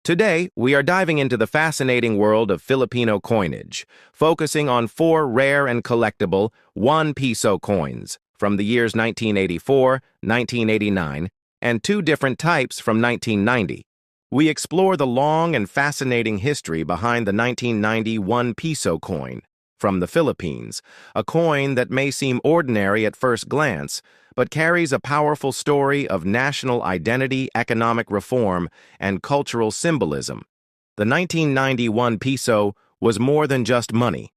Today, we are diving into the fascinating world of Filipino coinage, focusing on four rare and collectible 1 peso coins from the years 1984, 1989, and two different types from 1990. We explore the long and fascinating history behind the 1990 1 peso coin from the Philippines, a coin that may seem ordinary at first glance, but carries a powerful story of national identity, economic reform, and cultural symbolism. The 1991 peso was more than just money.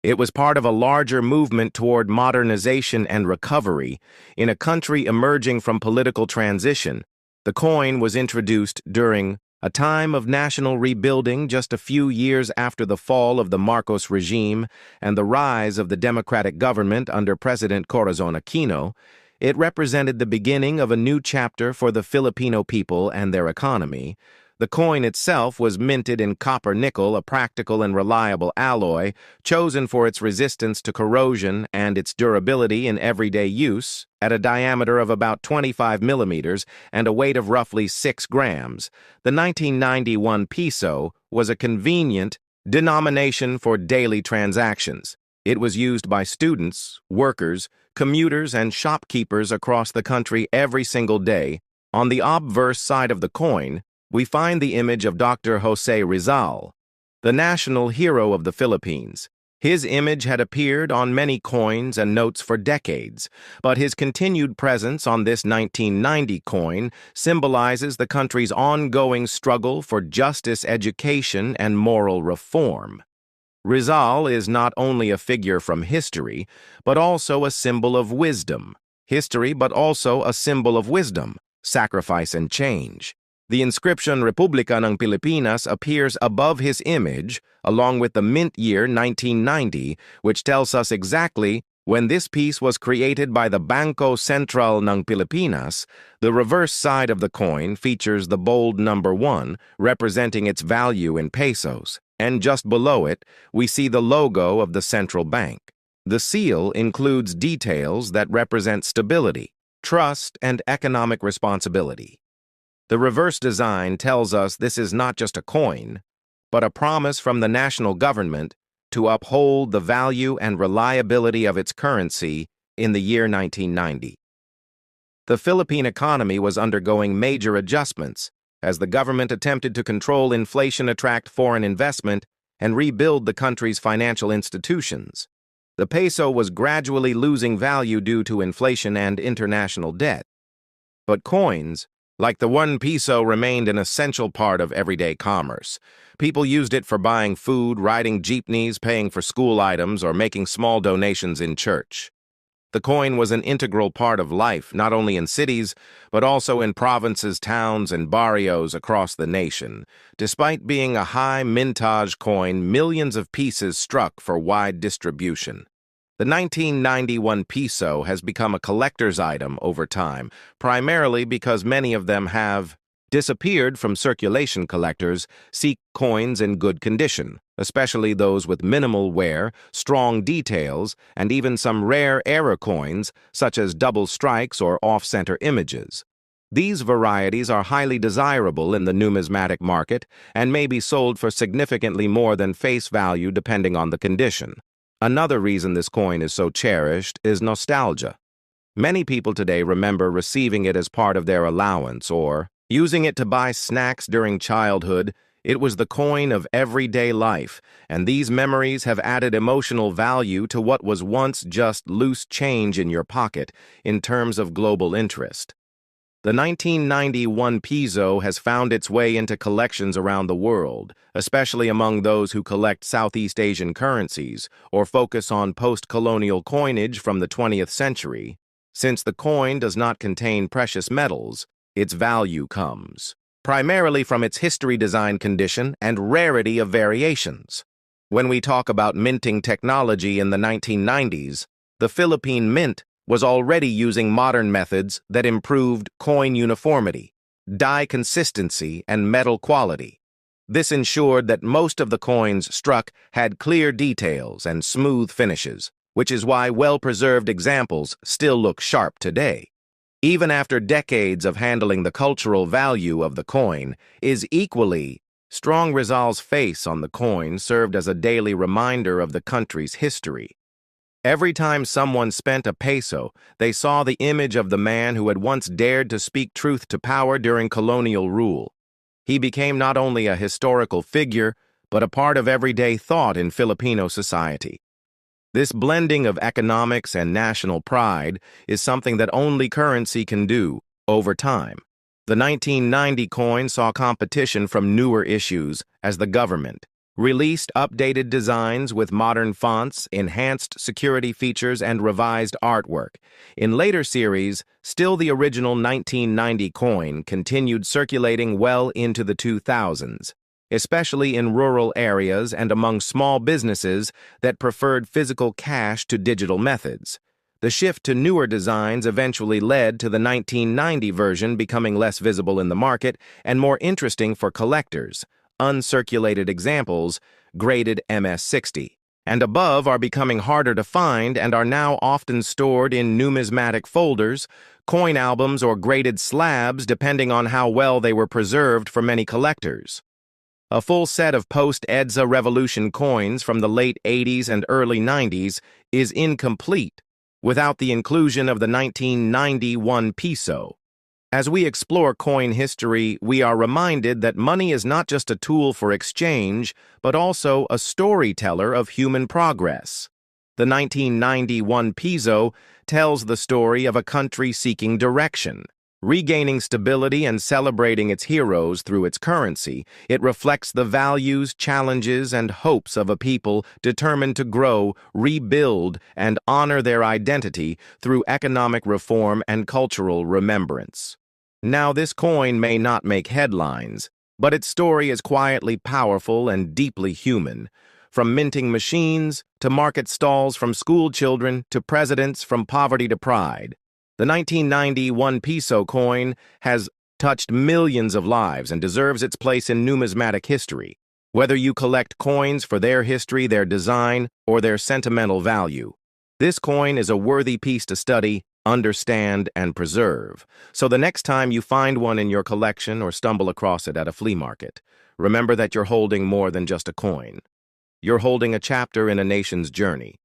It was part of a larger movement toward modernization and recovery. In a country emerging from political transition, the coin was introduced during a time of national rebuilding just a few years after the fall of the Marcos regime and the rise of the democratic government under President Corazon Aquino. It represented the beginning of a new chapter for the Filipino people and their economy. The coin itself was minted in copper-nickel, a practical and reliable alloy, chosen for its resistance to corrosion and its durability in everyday use, at a diameter of about 25 millimeters and a weight of roughly 6 grams. The 1991 peso was a convenient denomination for daily transactions. It was used by students, workers, commuters, and shopkeepers across the country every single day. On the obverse side of the coin, we find the image of Dr. Jose Rizal, the national hero of the Philippines. His image had appeared on many coins and notes for decades, but his continued presence on this 1990 coin symbolizes the country's ongoing struggle for justice, education, and moral reform. Rizal is not only a figure from history, but also a symbol of wisdom. History, but also a symbol of wisdom, sacrifice, and change. The inscription Republika ng Pilipinas appears above his image, along with the mint year 1990, which tells us exactly when this piece was created by the Bangko Sentral ng Pilipinas. The reverse side of the coin features the bold number 1, representing its value in pesos, and just below it, we see the logo of the central bank. The seal includes details that represent stability, trust, and economic responsibility. The reverse design tells us this is not just a coin, but a promise from the national government to uphold the value and reliability of its currency in the year 1990. The Philippine economy was undergoing major adjustments as the government attempted to control inflation, attract foreign investment, and rebuild the country's financial institutions. The peso was gradually losing value due to inflation and international debt. But coins, like the 1 peso, remained an essential part of everyday commerce. People used it for buying food, riding jeepneys, paying for school items, or making small donations in church. The coin was an integral part of life, not only in cities, but also in provinces, towns, and barrios across the nation. Despite being a high mintage coin, millions of pieces struck for wide distribution. The 1991 peso has become a collector's item over time, primarily because many of them have disappeared from circulation. Collectors seek coins in good condition, especially those with minimal wear, strong details, and even some rare error coins, such as double strikes or off-center images. These varieties are highly desirable in the numismatic market and may be sold for significantly more than face value depending on the condition. Another reason this coin is so cherished is nostalgia. Many people today remember receiving it as part of their allowance or using it to buy snacks during childhood. It was the coin of everyday life, and these memories have added emotional value to what was once just loose change in your pocket in terms of global interest. The 1991 peso has found its way into collections around the world, especially among those who collect Southeast Asian currencies or focus on post-colonial coinage from the 20th century. Since the coin does not contain precious metals, its value comes primarily from its history, design, condition, and rarity of variations. When we talk about minting technology in the 1990s, the Philippine Mint was already using modern methods that improved coin uniformity, die consistency, and metal quality. This ensured that most of the coins struck had clear details and smooth finishes, which is why well-preserved examples still look sharp today. Even after decades of handling, the cultural value of the coin is equally Strong Rizal's face on the coin served as a daily reminder of the country's history. Every time someone spent a peso, they saw the image of the man who had once dared to speak truth to power during colonial rule. He became not only a historical figure, but a part of everyday thought in Filipino society. This blending of economics and national pride is something that only currency can do over time. The 1990 coin saw competition from newer issues as the government released updated designs with modern fonts, enhanced security features, and revised artwork. In later series, still the original 1990 coin continued circulating well into the 2000s, especially in rural areas and among small businesses that preferred physical cash to digital methods. The shift to newer designs eventually led to the 1990 version becoming less visible in the market and more interesting for collectors. Uncirculated examples, graded MS-60, and above are becoming harder to find and are now often stored in numismatic folders, coin albums, or graded slabs depending on how well they were preserved for many collectors. A full set of post-EDSA Revolution coins from the late 80s and early 90s is incomplete without the inclusion of the 1991 Piso. As we explore coin history, we are reminded that money is not just a tool for exchange, but also a storyteller of human progress. The 1991 Piso tells the story of a country seeking direction. Regaining stability and celebrating its heroes through its currency, it reflects the values, challenges, and hopes of a people determined to grow, rebuild, and honor their identity through economic reform and cultural remembrance. Now, this coin may not make headlines, but its story is quietly powerful and deeply human. From minting machines to market stalls, from school children to presidents, from poverty to pride. The 1991 Piso coin has touched millions of lives and deserves its place in numismatic history. Whether you collect coins for their history, their design, or their sentimental value, this coin is a worthy piece to study, understand, and preserve. So the next time you find one in your collection or stumble across it at a flea market, remember that you're holding more than just a coin. You're holding a chapter in a nation's journey.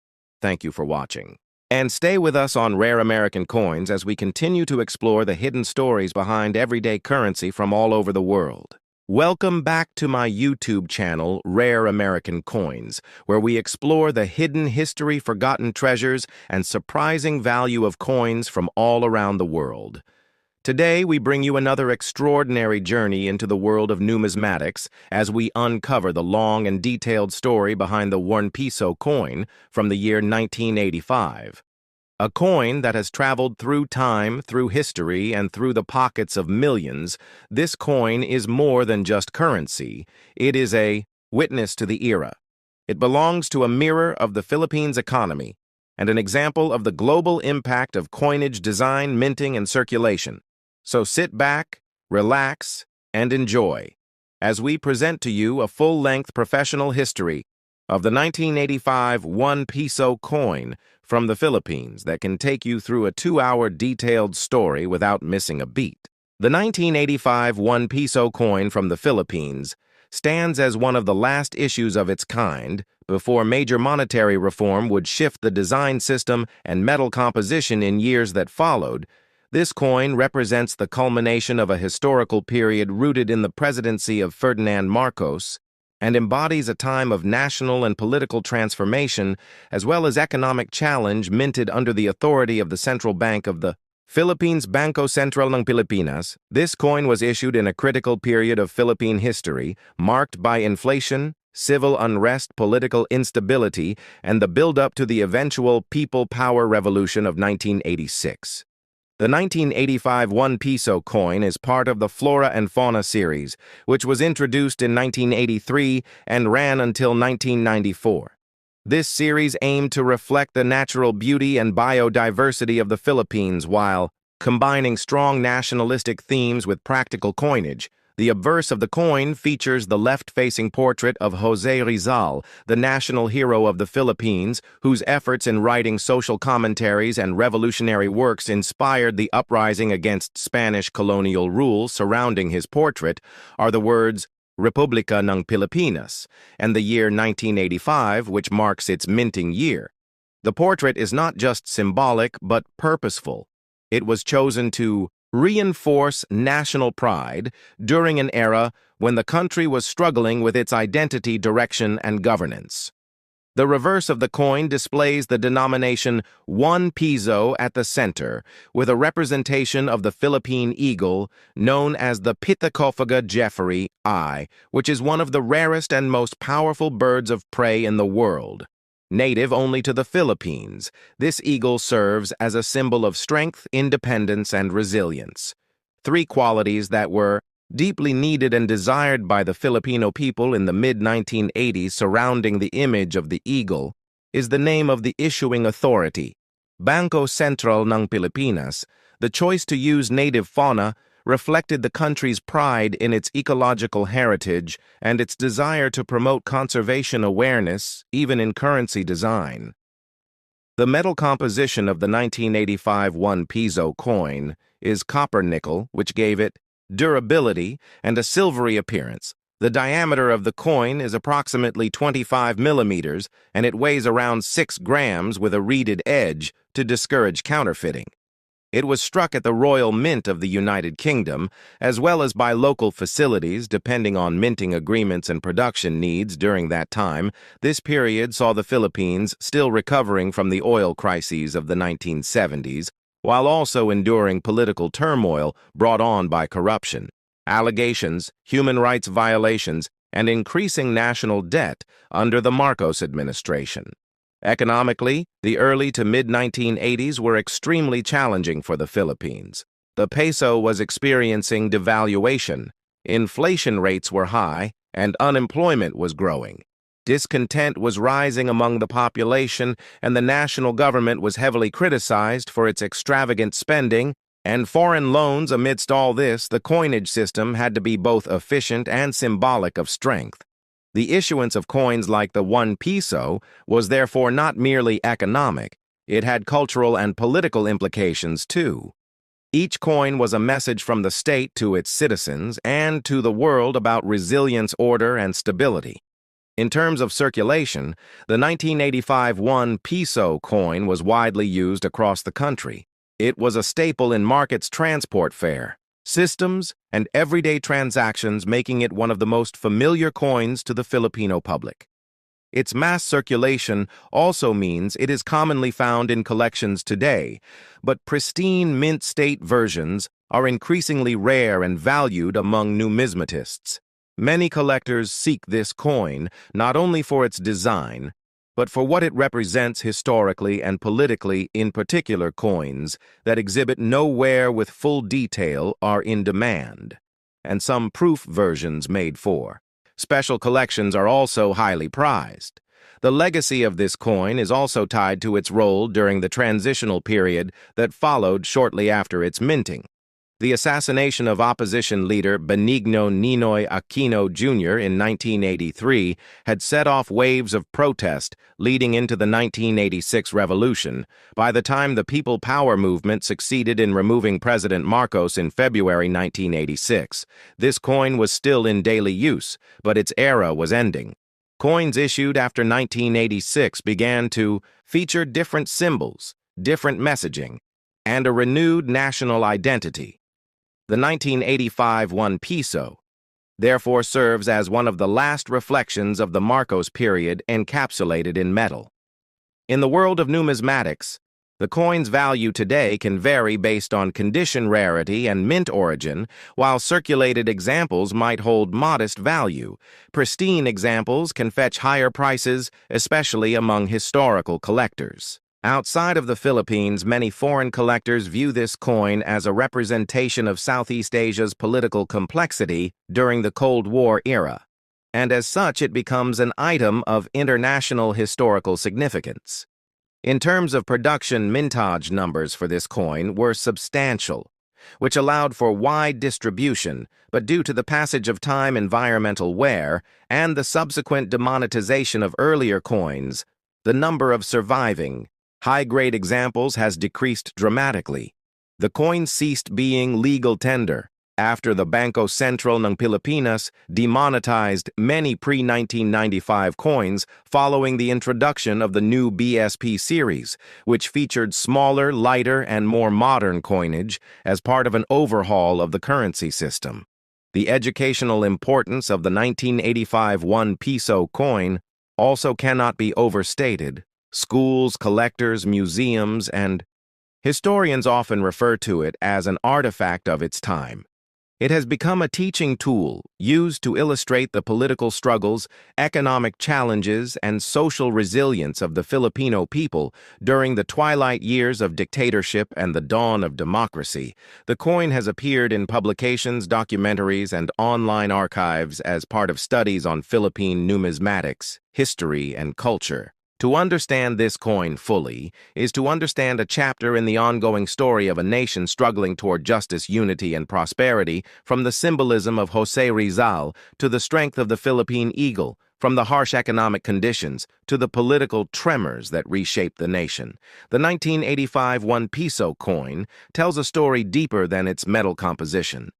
Thank you for watching. And stay with us on Rare American Coins as we continue to explore the hidden stories behind everyday currency from all over the world. Welcome back to my YouTube channel, Rare American Coins, where we explore the hidden history, forgotten treasures, and surprising value of coins from all around the world. Today, we bring you another extraordinary journey into the world of numismatics as we uncover the long and detailed story behind the 1 Piso coin from the year 1985. A coin that has traveled through time, through history, and through the pockets of millions. This coin is more than just currency. It is a witness to the era. It belongs to a mirror of the Philippines' economy and an example of the global impact of coinage design, minting, and circulation. So sit back, relax, and enjoy as we present to you a full-length professional history of the 1985 1 Piso coin from the Philippines that can take you through a 2-hour detailed story without missing a beat. The 1985 1 Piso coin from the Philippines stands as one of the last issues of its kind before major monetary reform would shift the design system and metal composition in years that followed. This coin represents the culmination of a historical period rooted in the presidency of Ferdinand Marcos and embodies a time of national and political transformation as well as economic challenge minted under the authority of the Central Bank of the Philippines. Bangko Sentral ng Pilipinas. This coin was issued in a critical period of Philippine history marked by inflation, civil unrest, political instability, and the build-up to the eventual People Power Revolution of 1986. The 1985 1 Piso coin is part of the Flora and Fauna series, which was introduced in 1983 and ran until 1994. This series aimed to reflect the natural beauty and biodiversity of the Philippines while combining strong nationalistic themes with practical coinage. The obverse of the coin features the left-facing portrait of Jose Rizal, the national hero of the Philippines, whose efforts in writing social commentaries and revolutionary works inspired the uprising against Spanish colonial rule. Surrounding his portrait are the words, Republika ng Pilipinas, and the year 1985, which marks its minting year. The portrait is not just symbolic but purposeful. It was chosen to reinforce national pride during an era when the country was struggling with its identity, direction, and governance. The reverse of the coin displays the denomination 1 Piso at the center, with a representation of the Philippine eagle known as the Pithecofaga jeffrey I, which is one of the rarest and most powerful birds of prey in the world. Native only to the Philippines, this eagle serves as a symbol of strength, independence, and resilience. Three qualities that were deeply needed and desired by the Filipino people in the mid-1980s surrounding the image of the eagle is the name of the issuing authority, Bangko Sentral ng Pilipinas. The choice to use native fauna reflected the country's pride in its ecological heritage and its desire to promote conservation awareness, even in currency design. The metal composition of the 1985 1 Piso coin is copper-nickel, which gave it durability and a silvery appearance. The diameter of the coin is approximately 25 millimeters, and it weighs around 6 grams with a reeded edge to discourage counterfeiting. It was struck at the Royal Mint of the United Kingdom, as well as by local facilities depending on minting agreements and production needs during that time. This period saw the Philippines still recovering from the oil crises of the 1970s, while also enduring political turmoil brought on by corruption, allegations, human rights violations, and increasing national debt under the Marcos administration. Economically, the early to mid-1980s were extremely challenging for the Philippines. The peso was experiencing devaluation, inflation rates were high, and unemployment was growing. Discontent was rising among the population, and the national government was heavily criticized for its extravagant spending and foreign loans. Amidst all this, the coinage system had to be both efficient and symbolic of strength. The issuance of coins like the 1 Piso was therefore not merely economic, it had cultural and political implications too. Each coin was a message from the state to its citizens and to the world about resilience, order, and stability. In terms of circulation, the 1985 1 Piso coin was widely used across the country. It was a staple in markets, transport fare systems, and everyday transactions, making it one of the most familiar coins to the Filipino public. Its mass circulation also means it is commonly found in collections today, but pristine mint state versions are increasingly rare and valued among numismatists. Many collectors seek this coin not only for its design, but for what it represents historically and politically. In particular, coins that exhibit no wear with full detail are in demand, and some proof versions made for special collections are also highly prized. The legacy of this coin is also tied to its role during the transitional period that followed shortly after its minting. The assassination of opposition leader Benigno Ninoy Aquino Jr. in 1983 had set off waves of protest leading into the 1986 revolution. By the time the People Power movement succeeded in removing President Marcos in February 1986, this coin was still in daily use, but its era was ending. Coins issued after 1986 began to feature different symbols, different messaging, and a renewed national identity. The 1985 1 Piso, therefore, serves as one of the last reflections of the Marcos period encapsulated in metal. In the world of numismatics, the coin's value today can vary based on condition, rarity, and mint origin, while circulated examples might hold modest value. Pristine examples can fetch higher prices, especially among historical collectors. Outside of the Philippines, many foreign collectors view this coin as a representation of Southeast Asia's political complexity during the Cold War era, and as such it becomes an item of international historical significance. In terms of production, mintage numbers for this coin were substantial, which allowed for wide distribution, but due to the passage of time, environmental wear, and the subsequent demonetization of earlier coins, the number of surviving high-grade examples has decreased dramatically. The coin ceased being legal tender, after the Bangko Sentral ng Pilipinas demonetized many pre-1995 coins following the introduction of the new BSP series, which featured smaller, lighter, and more modern coinage as part of an overhaul of the currency system. The educational importance of the 1985 1 Piso coin also cannot be overstated. Schools, collectors, museums, and historians often refer to it as an artifact of its time. It has become a teaching tool used to illustrate the political struggles, economic challenges, and social resilience of the Filipino people during the twilight years of dictatorship and the dawn of democracy. The coin has appeared in publications, documentaries, and online archives as part of studies on Philippine numismatics, history, and culture. To understand this coin fully is to understand a chapter in the ongoing story of a nation struggling toward justice, unity, and prosperity, from the symbolism of Jose Rizal to the strength of the Philippine eagle, from the harsh economic conditions to the political tremors that reshaped the nation. The 1985 1 Piso coin tells a story deeper than its metal composition.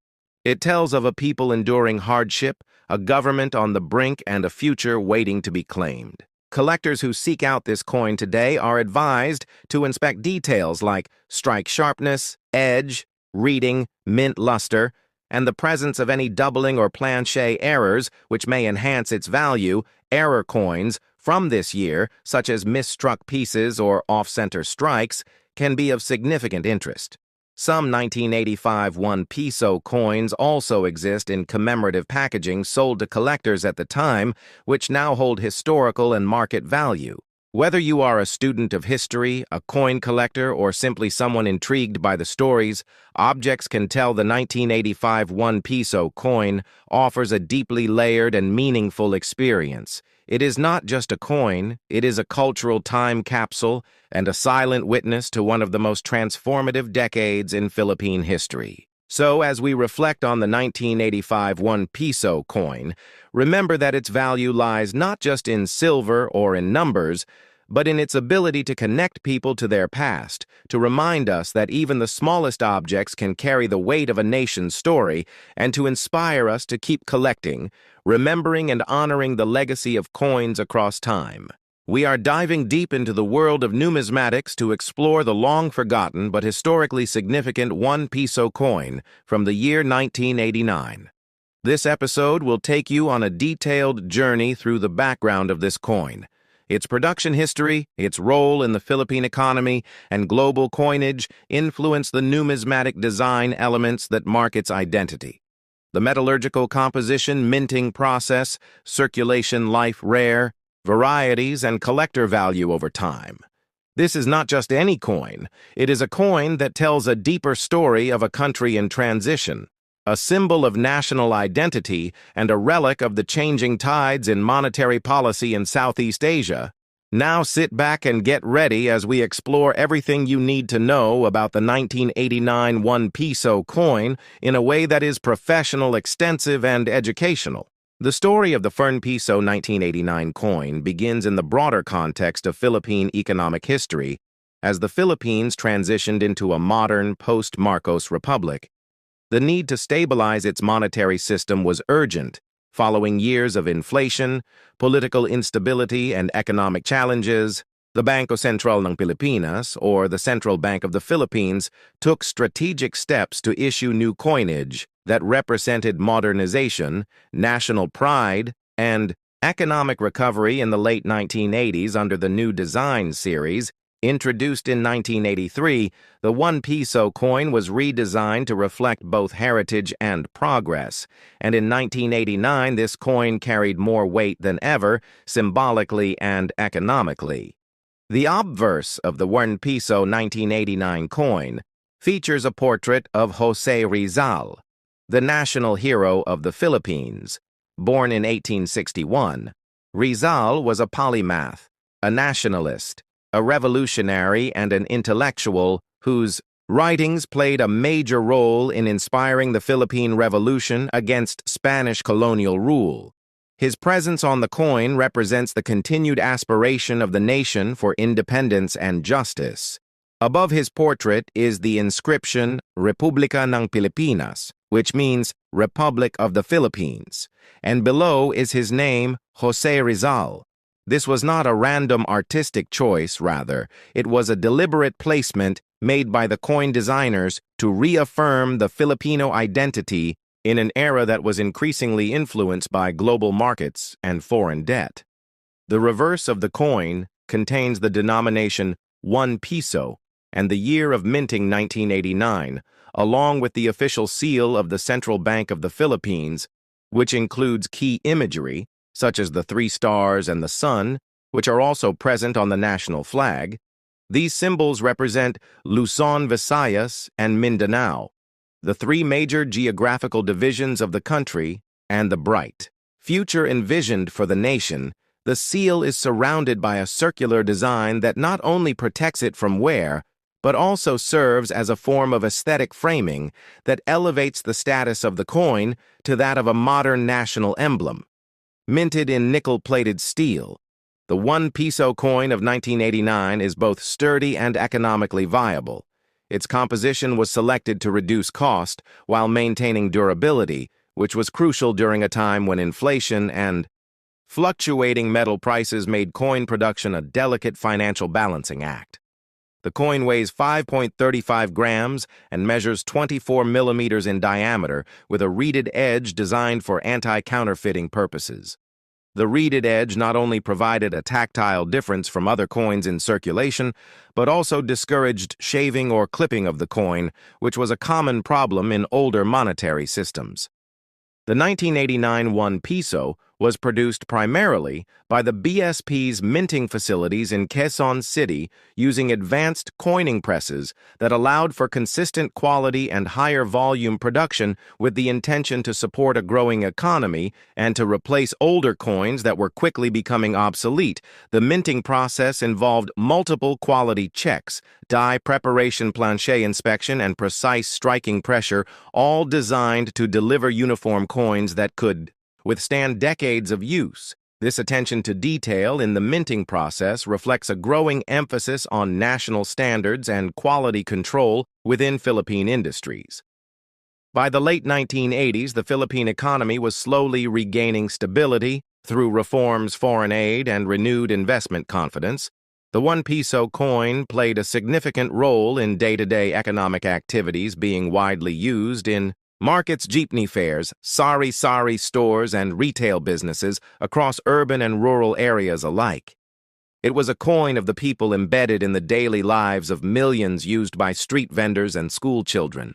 It tells of a people enduring hardship, a government on the brink, and a future waiting to be claimed. Collectors who seek out this coin today are advised to inspect details like strike sharpness, edge, reading, mint luster, and the presence of any doubling or planchet errors which may enhance its value. Error coins from this year, such as misstruck pieces or off-center strikes, can be of significant interest. Some 1985 1 Piso coins also exist in commemorative packaging sold to collectors at the time, which now hold historical and market value. Whether you are a student of history, a coin collector, or simply someone intrigued by the stories, Objects Can Tell the 1985 1 Piso coin offers a deeply layered and meaningful experience. It is not just a coin, it is a cultural time capsule and a silent witness to one of the most transformative decades in Philippine history. So, as we reflect on the 1985 1 Piso coin, remember that its value lies not just in silver or in numbers, but in its ability to connect people to their past, to remind us that even the smallest objects can carry the weight of a nation's story, and to inspire us to keep collecting, remembering and honoring the legacy of coins across time. We are diving deep into the world of numismatics to explore the long-forgotten but historically significant 1 Piso coin from the year 1989. This episode will take you on a detailed journey through the background of this coin, its production history, its role in the Philippine economy, and global coinage influence the numismatic design elements that mark its identity. The metallurgical composition, minting process, circulation life rare, varieties, and collector value over time. This is not just any coin. It is a coin that tells a deeper story of a country in transition, a symbol of national identity and a relic of the changing tides in monetary policy in Southeast Asia. Now sit back and get ready as we explore everything you need to know about the 1989 1 Piso coin in a way that is professional, extensive, and educational. The story of the 1 Piso 1989 coin begins in the broader context of Philippine economic history as the Philippines transitioned into a modern, post-Marcos republic. The need to stabilize its monetary system was urgent, following years of inflation, political instability, and economic challenges. The Bangko Sentral ng Pilipinas, or the Central Bank of the Philippines, took strategic steps to issue new coinage that represented modernization, national pride, and economic recovery. In the late 1980s under the New Design series. Introduced in 1983, the 1 Piso coin was redesigned to reflect both heritage and progress, and in 1989 this coin carried more weight than ever, symbolically and economically. The obverse of the 1 Piso 1989 coin features a portrait of Jose Rizal, the national hero of the Philippines. Born in 1861, Rizal was a polymath, a nationalist, a revolutionary, and an intellectual whose writings played a major role in inspiring the Philippine Revolution against Spanish colonial rule. His presence on the coin represents the continued aspiration of the nation for independence and justice. Above his portrait is the inscription Republika ng Pilipinas, which means Republic of the Philippines, and below is his name, Jose Rizal. This was not a random artistic choice, rather, it was a deliberate placement made by the coin designers to reaffirm the Filipino identity in an era that was increasingly influenced by global markets and foreign debt. The reverse of the coin contains the denomination 1 Piso and the year of minting 1989, along with the official seal of the Central Bank of the Philippines, which includes key imagery, such as the 3 stars and the sun, which are also present on the national flag. These symbols represent Luzon, Visayas, and Mindanao, the 3 major geographical divisions of the country, and the bright future envisioned for the nation. The seal is surrounded by a circular design that not only protects it from wear, but also serves as a form of aesthetic framing that elevates the status of the coin to that of a modern national emblem. Minted in nickel-plated steel, the 1 Piso coin of 1989 is both sturdy and economically viable. Its composition was selected to reduce cost while maintaining durability, which was crucial during a time when inflation and fluctuating metal prices made coin production a delicate financial balancing act. The coin weighs 5.35 grams and measures 24 millimeters in diameter with a reeded edge designed for anti-counterfeiting purposes. The reeded edge not only provided a tactile difference from other coins in circulation, but also discouraged shaving or clipping of the coin, which was a common problem in older monetary systems. The 1989 1 Piso was produced primarily by the BSP's minting facilities in Quezon City using advanced coining presses that allowed for consistent quality and higher volume production with the intention to support a growing economy and to replace older coins that were quickly becoming obsolete. The minting process involved multiple quality checks, die preparation, plancher inspection, and precise striking pressure, all designed to deliver uniform coins that could withstand decades of use. This attention to detail in the minting process reflects a growing emphasis on national standards and quality control within Philippine industries. By the late 1980s, the Philippine economy was slowly regaining stability through reforms, foreign aid, and renewed investment confidence. The 1 Piso coin played a significant role in day-to-day economic activities, being widely used in markets, jeepney fairs, sari-sari stores, and retail businesses across urban and rural areas alike. It was a coin of the people embedded in the daily lives of millions, used by street vendors and school children,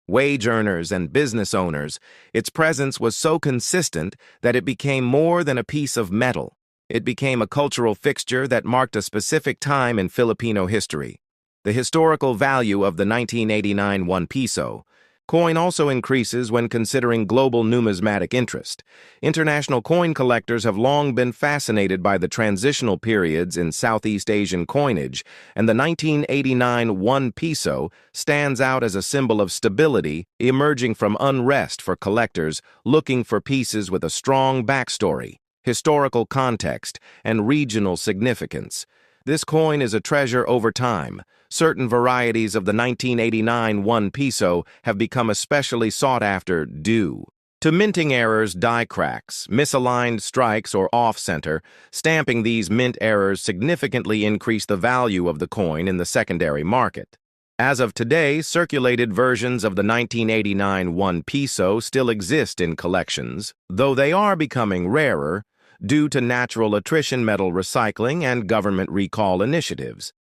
wage earners, and business owners. Its presence was so consistent that it became more than a piece of metal. It became a cultural fixture that marked a specific time in Filipino history. The historical value of the 1989 1 Piso coin also increases when considering global numismatic interest. International coin collectors have long been fascinated by the transitional periods in Southeast Asian coinage, and the 1989 1 Piso stands out as a symbol of stability emerging from unrest for collectors looking for pieces with a strong backstory, historical context, and regional significance. This coin is a treasure over time. Certain varieties of the 1989 1 Piso have become especially sought after due to minting errors, die cracks, misaligned strikes, or off-center. Stamping these mint errors significantly increase the value of the coin in the secondary market. As of today, circulated versions of the 1989 1 Piso still exist in collections, though they are becoming rarer due to natural attrition, metal recycling, and government recall initiatives.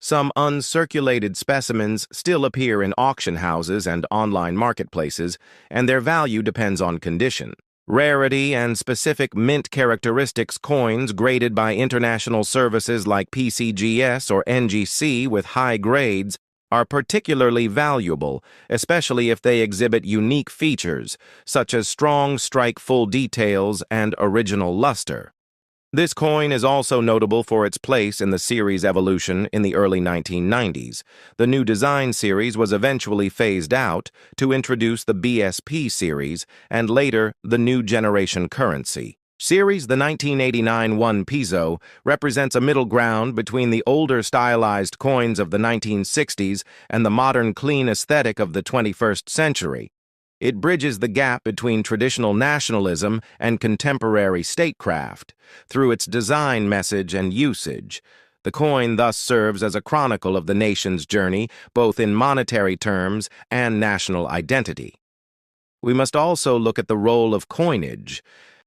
Some uncirculated specimens still appear in auction houses and online marketplaces, and their value depends on condition, rarity, and specific mint characteristics. Coins graded by international services like PCGS or NGC with high grades are particularly valuable, especially if they exhibit unique features, such as strong strike full details and original luster. This coin is also notable for its place in the series evolution in the early 1990s. The new design series was eventually phased out to introduce the BSP series and later the new generation currency. Series, the 1989 1 Piso, represents a middle ground between the older stylized coins of the 1960s and the modern clean aesthetic of the 21st century. It bridges the gap between traditional nationalism and contemporary statecraft through its design message and usage. The coin thus serves as a chronicle of the nation's journey, both in monetary terms and national identity. We must also look at the role of coinage.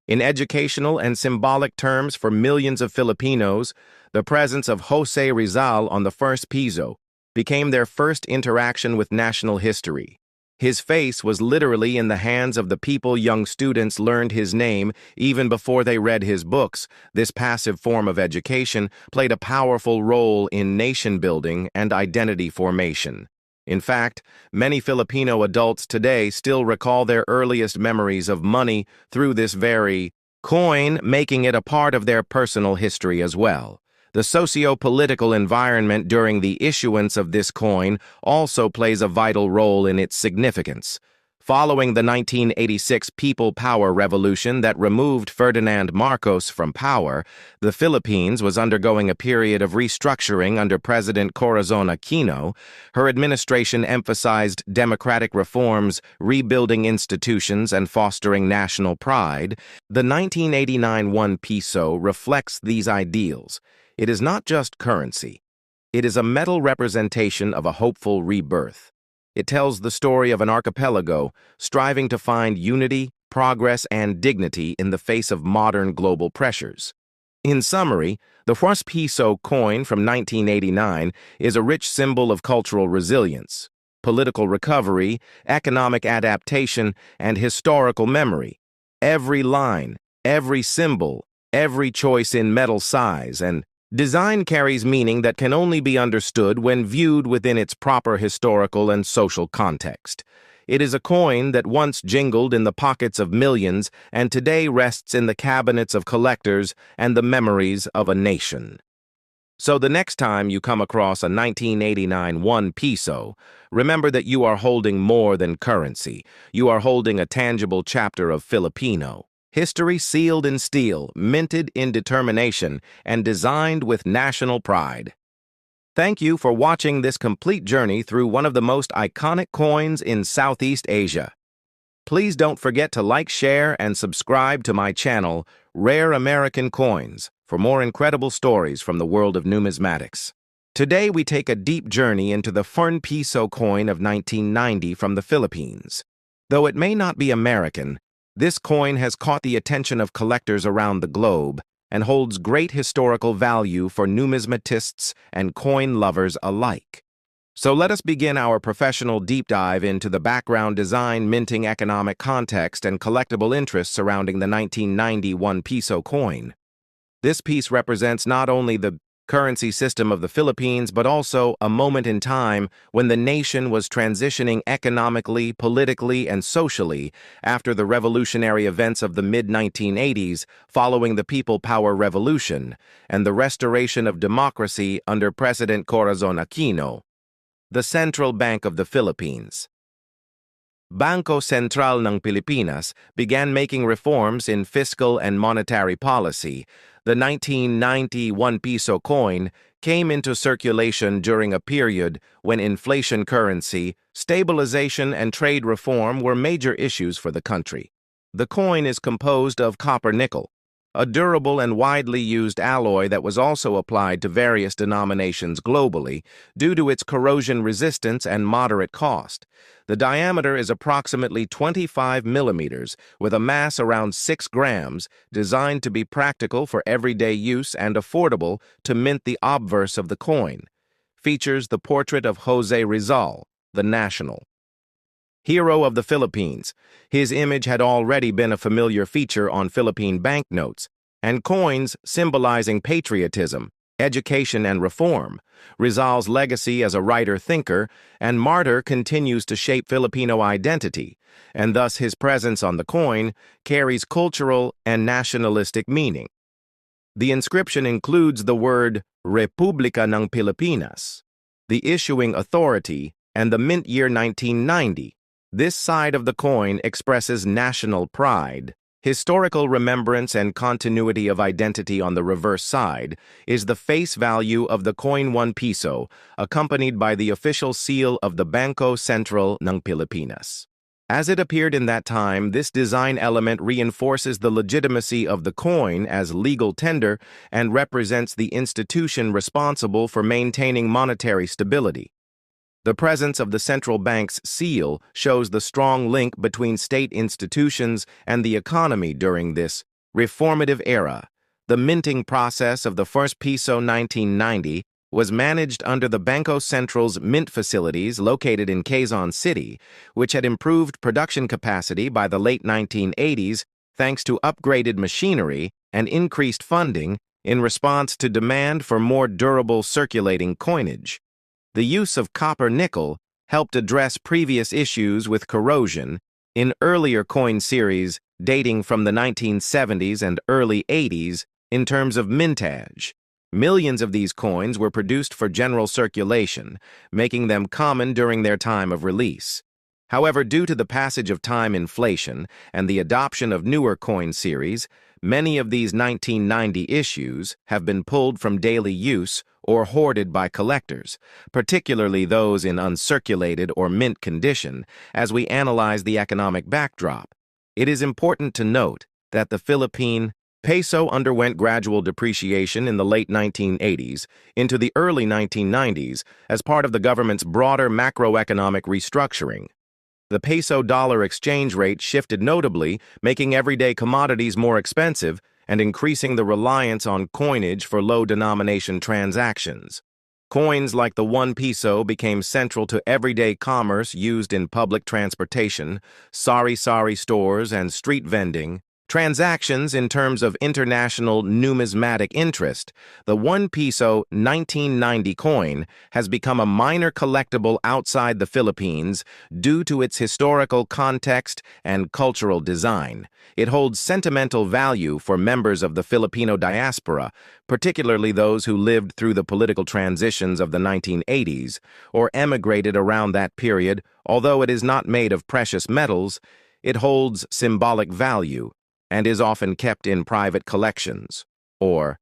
In educational and symbolic terms for millions of Filipinos, the presence of Jose Rizal on the first Piso became their first interaction with national history. His face was literally in the hands of the people. Young students learned his name even before they read his books. This passive form of education played a powerful role in nation building and identity formation. In fact, many Filipino adults today still recall their earliest memories of money through this very coin, making it a part of their personal history as well. The socio-political environment during the issuance of this coin also plays a vital role in its significance. Following the 1986 People Power Revolution that removed Ferdinand Marcos from power, the Philippines was undergoing a period of restructuring under President Corazon Aquino. Her administration emphasized democratic reforms, rebuilding institutions, and fostering national pride. The 1989 1 Piso reflects these ideals. It is not just currency. It is a metal representation of a hopeful rebirth. It tells the story of an archipelago striving to find unity, progress, and dignity in the face of modern global pressures. In summary, the first Piso coin from 1989 is a rich symbol of cultural resilience, political recovery, economic adaptation, and historical memory. Every line, every symbol, every choice in metal size and design carries meaning that can only be understood when viewed within its proper historical and social context. It is a coin that once jingled in the pockets of millions and today rests in the cabinets of collectors and the memories of a nation. So the next time you come across a 1989 1 Piso, remember that you are holding more than currency. You are holding a tangible chapter of Filipino history, sealed in steel, minted in determination, and designed with national pride. Thank you for watching this complete journey through one of the most iconic coins in Southeast Asia. Please don't forget to like, share, and subscribe to my channel, Rare American Coins, for more incredible stories from the world of numismatics. Today we take a deep journey into the first Piso coin of 1990 from the Philippines. Though it may not be American, this coin has caught the attention of collectors around the globe and holds great historical value for numismatists and coin lovers alike. So let us begin our professional deep dive into the background, design, minting, economic context, and collectible interests surrounding the 1990 1 Piso coin. This piece represents not only the currency system of the Philippines, but also a moment in time when the nation was transitioning economically, politically, and socially after the revolutionary events of the mid-1980s following the People Power Revolution and the restoration of democracy under President Corazon Aquino. The Central Bank of the Philippines. Bangko Sentral ng Pilipinas began making reforms in fiscal and monetary policy. The 1990 1 Piso coin came into circulation during a period when inflation, currency, stabilization, and trade reform were major issues for the country. The coin is composed of copper-nickel, a durable and widely used alloy that was also applied to various denominations globally due to its corrosion resistance and moderate cost. The diameter is approximately 25 millimeters, with a mass around 6 grams, designed to be practical for everyday use and affordable to mint. The obverse of the coin features the portrait of Jose Rizal, the national hero of the Philippines. His image had already been a familiar feature on Philippine banknotes and coins symbolizing patriotism, education, and reform. Rizal's legacy as a writer-thinker and martyr continues to shape Filipino identity, and thus his presence on the coin carries cultural and nationalistic meaning. The inscription includes the word Republika ng Pilipinas, the issuing authority, and the mint year 1990. This side of the coin expresses national pride. Historical remembrance and continuity of identity on the reverse side is the face value of the coin 1 piso, accompanied by the official seal of the Bangko Sentral ng Pilipinas. As it appeared in that time, this design element reinforces the legitimacy of the coin as legal tender and represents the institution responsible for maintaining monetary stability. The presence of the central bank's seal shows the strong link between state institutions and the economy during this reformative era. The minting process of the first piso 1990 was managed under the Bangko Central's mint facilities located in Quezon City, which had improved production capacity by the late 1980s thanks to upgraded machinery and increased funding in response to demand for more durable circulating coinage. The use of copper-nickel helped address previous issues with corrosion in earlier coin series dating from the 1970s and early 80s in terms of mintage. Millions of these coins were produced for general circulation, making them common during their time of release. However, due to the passage of time inflation and the adoption of newer coin series, many of these 1990 issues have been pulled from daily use or hoarded by collectors, particularly those in uncirculated or mint condition, as we analyze the economic backdrop. It is important to note that the Philippine peso underwent gradual depreciation in the late 1980s into the early 1990s as part of the government's broader macroeconomic restructuring. The peso-dollar exchange rate shifted notably, making everyday commodities more expensive and increasing the reliance on coinage for low-denomination transactions. Coins like the 1 piso became central to everyday commerce used in public transportation, sari-sari stores, and street vending. Transactions in terms of international numismatic interest, the 1 piso 1990 coin has become a minor collectible outside the Philippines due to its historical context and cultural design. It holds sentimental value for members of the Filipino diaspora, particularly those who lived through the political transitions of the 1980s or emigrated around that period. Although it is not made of precious metals, it holds symbolic value and is often kept in private collections, or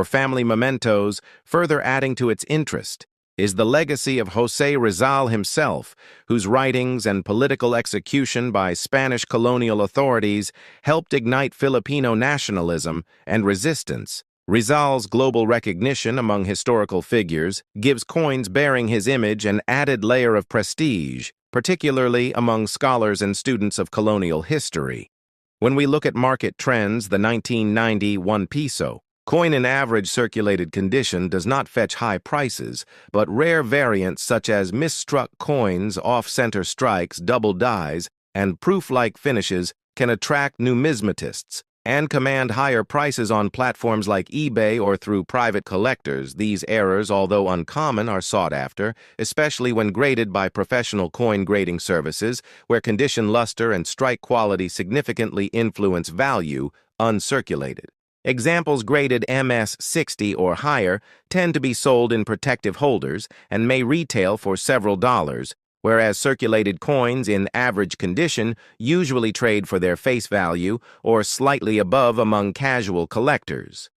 family mementos. Further adding to its interest is the legacy of José Rizal himself, whose writings and political execution by Spanish colonial authorities helped ignite Filipino nationalism and resistance. Rizal's global recognition among historical figures gives coins bearing his image an added layer of prestige, particularly among scholars and students of colonial history. When we look at market trends, the 1990 1 piso coin in average circulated condition does not fetch high prices, but rare variants such as misstruck coins, off-center strikes, double dies, and proof-like finishes can attract numismatists and command higher prices on platforms like eBay or through private collectors. These errors, although uncommon, are sought after, especially when graded by professional coin grading services, where condition, luster, and strike quality significantly influence value uncirculated. Examples graded MS-60 or higher tend to be sold in protective holders and may retail for several dollars, whereas circulated coins in average condition usually trade for their face value or slightly above among casual collectors.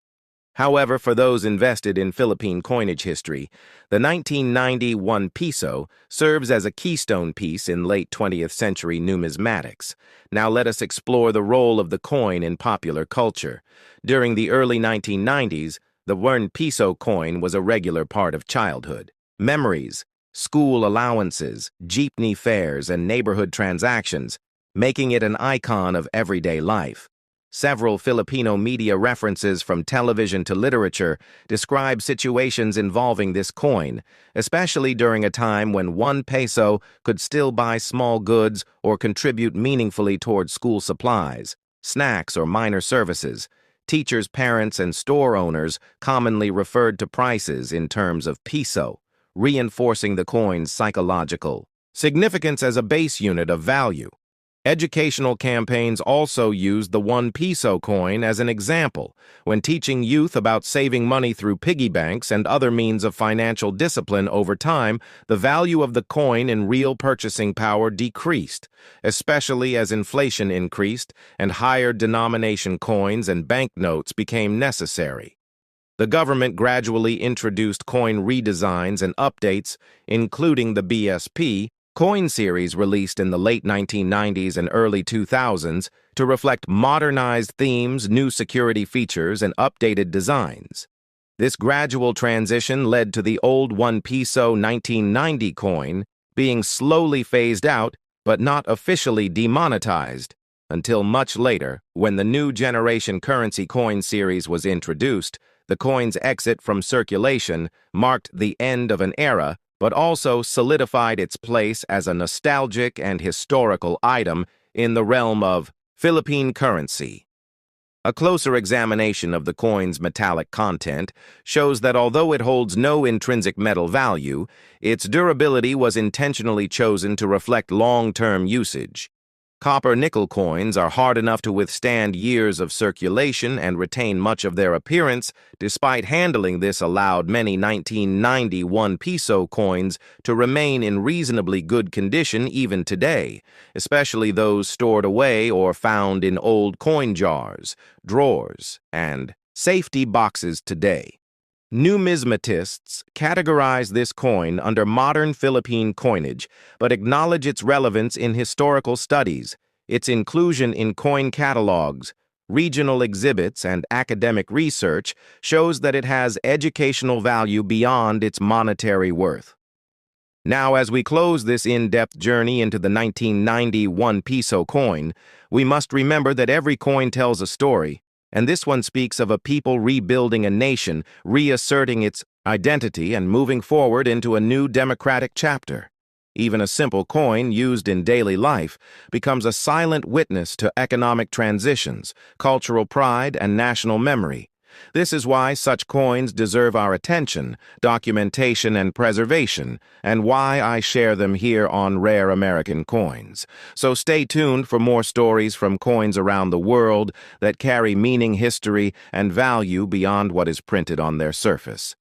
However, for those invested in Philippine coinage history, the 1990 1 piso serves as a keystone piece in late 20th century numismatics. Now let us explore the role of the coin in popular culture. During the early 1990s, the 1 piso coin was a regular part of childhood. Memories, school allowances, jeepney fares, and neighborhood transactions, making it an icon of everyday life. Several Filipino media references from television to literature describe situations involving this coin, especially during a time when 1 peso could still buy small goods or contribute meaningfully toward school supplies, snacks, or minor services. Teachers, parents, and store owners commonly referred to prices in terms of piso, reinforcing the coin's psychological significance as a base unit of value. Educational campaigns also used the 1 Piso coin as an example when teaching youth about saving money through piggy banks and other means of financial discipline. Over time, the value of the coin in real purchasing power decreased, especially as inflation increased and higher denomination coins and banknotes became necessary. The government gradually introduced coin redesigns and updates, including the BSP coin series released in the late 1990s and early 2000s to reflect modernized themes, new security features, and updated designs. This gradual transition led to the old 1 Piso 1990 coin being slowly phased out but not officially demonetized until much later, when the new generation currency coin series was introduced. The coin's exit from circulation marked the end of an era, but also solidified its place as a nostalgic and historical item in the realm of Philippine currency. A closer examination of the coin's metallic content shows that although it holds no intrinsic metal value, its durability was intentionally chosen to reflect long-term usage. Copper-nickel coins are hard enough to withstand years of circulation and retain much of their appearance. Despite handling this allowed many 1990 1 Piso coins to remain in reasonably good condition even today, especially those stored away or found in old coin jars, drawers, and safety boxes today. Numismatists categorize this coin under modern Philippine coinage, but acknowledge its relevance in historical studies. Its inclusion in coin catalogs, regional exhibits, and academic research shows that it has educational value beyond its monetary worth. Now, as we close this in-depth journey into the 1990 1 Piso coin, we must remember that every coin tells a story. And this one speaks of a people rebuilding a nation, reasserting its identity, and moving forward into a new democratic chapter. Even a simple coin used in daily life becomes a silent witness to economic transitions, cultural pride, and national memory. This is why such coins deserve our attention, documentation, and preservation, and why I share them here on Rare American Coins. So stay tuned for more stories from coins around the world that carry meaning, history, and value beyond what is printed on their surface.